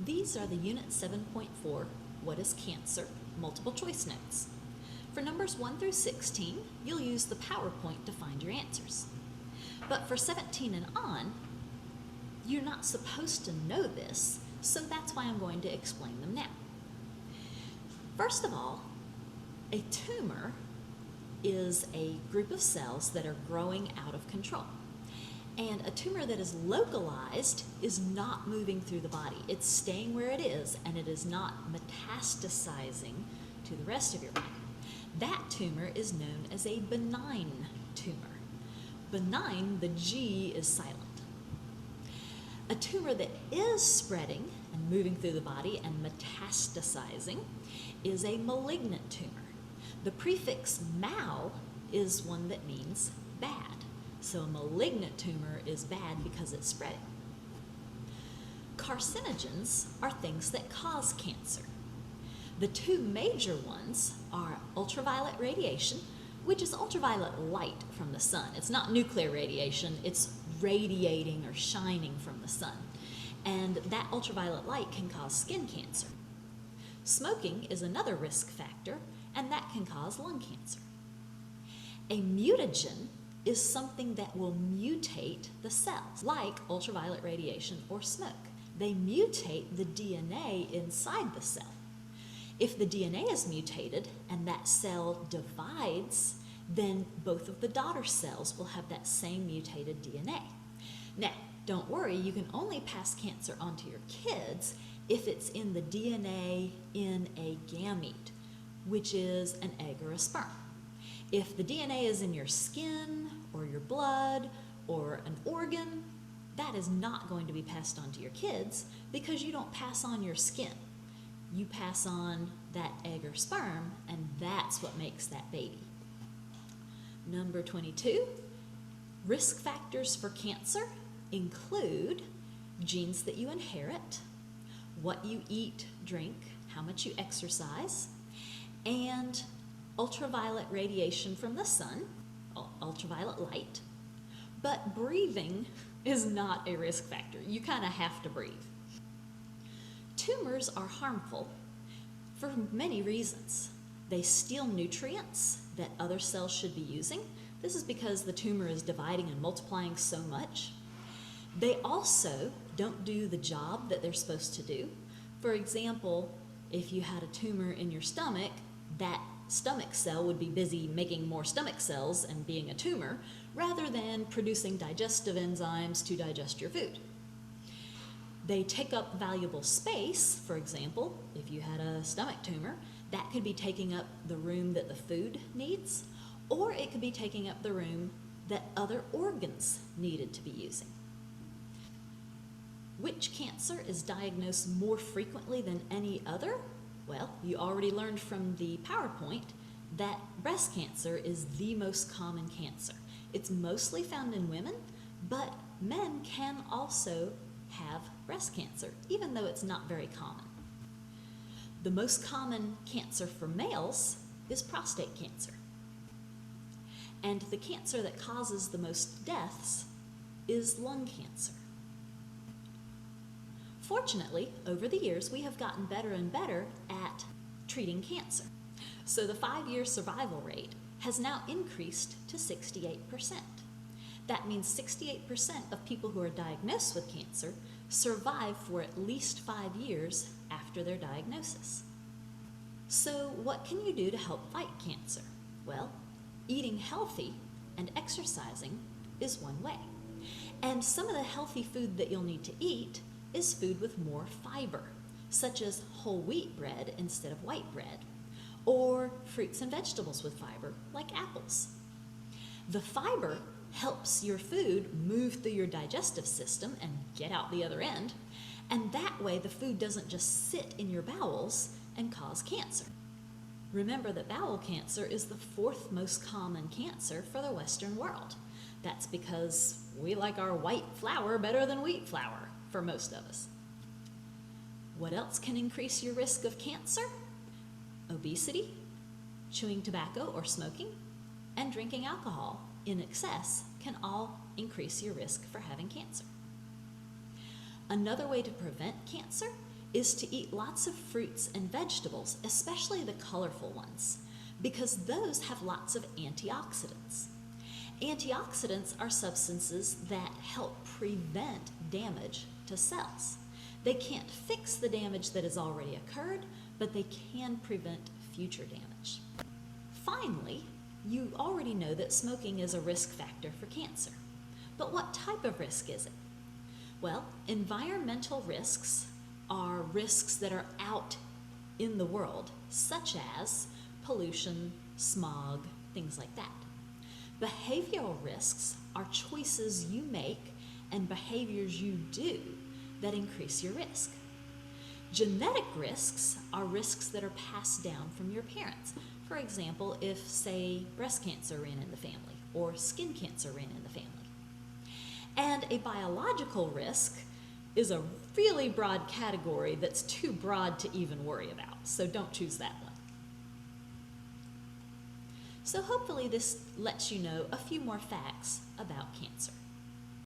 These are the Unit 7.4, What is Cancer? Multiple choice notes. For numbers 1 through 16, you'll use the PowerPoint to find your answers. But for 17 and on, you're not supposed to know this, so that's why I'm going to explain them now. First of all, a tumor is a group of cells that are growing out of control. And a tumor that is localized is not moving through the body. It's staying where it is, and it is not metastasizing to the rest of your body. That tumor is known as a benign tumor. Benign, the G is silent. A tumor that is spreading and moving through the body and metastasizing is a malignant tumor. The prefix mal is one that means bad. So a malignant tumor is bad because it's spreading. Carcinogens are things that cause cancer. The two major ones are ultraviolet radiation, which is ultraviolet light from the sun. It's not nuclear radiation, it's radiating or shining from the sun. And that ultraviolet light can cause skin cancer. Smoking is another risk factor, and that can cause lung cancer. A mutagen is something that will mutate the cells, like ultraviolet radiation or smoke. They mutate the DNA inside the cell. If the DNA is mutated and that cell divides, then both of the daughter cells will have that same mutated DNA. Now, don't worry, you can only pass cancer onto your kids if it's in the DNA in a gamete, which is an egg or a sperm. If the DNA is in your skin or your blood or an organ, that is not going to be passed on to your kids because you don't pass on your skin. You pass on that egg or sperm, and that's what makes that baby. Number 22, risk factors for cancer include genes that you inherit, what you eat, drink, how much you exercise, and ultraviolet radiation from the sun, ultraviolet light. But breathing is not a risk factor. You kind of have to breathe. Tumors are harmful for many reasons. They steal nutrients that other cells should be using. This is because the tumor is dividing and multiplying so much. They also don't do the job that they're supposed to do. For example, if you had a tumor in your stomach, that stomach cell would be busy making more stomach cells and being a tumor, rather than producing digestive enzymes to digest your food. They take up valuable space. For example, if you had a stomach tumor, that could be taking up the room that the food needs, or it could be taking up the room that other organs needed to be using. Which cancer is diagnosed more frequently than any other? Well, you already learned from the PowerPoint that breast cancer is the most common cancer. It's mostly found in women, but men can also have breast cancer, even though it's not very common. The most common cancer for males is prostate cancer. And the cancer that causes the most deaths is lung cancer. Fortunately, over the years, we have gotten better and better at treating cancer. So the 5-year survival rate has now increased to 68%. That means 68% of people who are diagnosed with cancer survive for at least 5 years after their diagnosis. So what can you do to help fight cancer? Well, eating healthy and exercising is one way. And some of the healthy food that you'll need to eat is food with more fiber, such as whole wheat bread instead of white bread, or fruits and vegetables with fiber, like apples. The fiber helps your food move through your digestive system and get out the other end, and that way the food doesn't just sit in your bowels and cause cancer. Remember that bowel cancer is the 4th most common cancer for the Western world. That's because we like our white flour better than wheat flour for most of us. What else can increase your risk of cancer? Obesity, chewing tobacco or smoking, and drinking alcohol in excess can all increase your risk for having cancer. Another way to prevent cancer is to eat lots of fruits and vegetables, especially the colorful ones, because those have lots of antioxidants. Antioxidants are substances that help prevent damage to cells. They can't fix the damage that has already occurred, but they can prevent future damage. Finally, you already know that smoking is a risk factor for cancer. But what type of risk is it? Well, environmental risks are risks that are out in the world, such as pollution, smog, things like that. Behavioral risks are choices you make and behaviors you do that increase your risk. Genetic risks are risks that are passed down from your parents. For example, if, say, breast cancer ran in the family or skin cancer ran in the family. And a biological risk is a really broad category that's too broad to even worry about, so don't choose that one. So hopefully this lets you know a few more facts about cancer.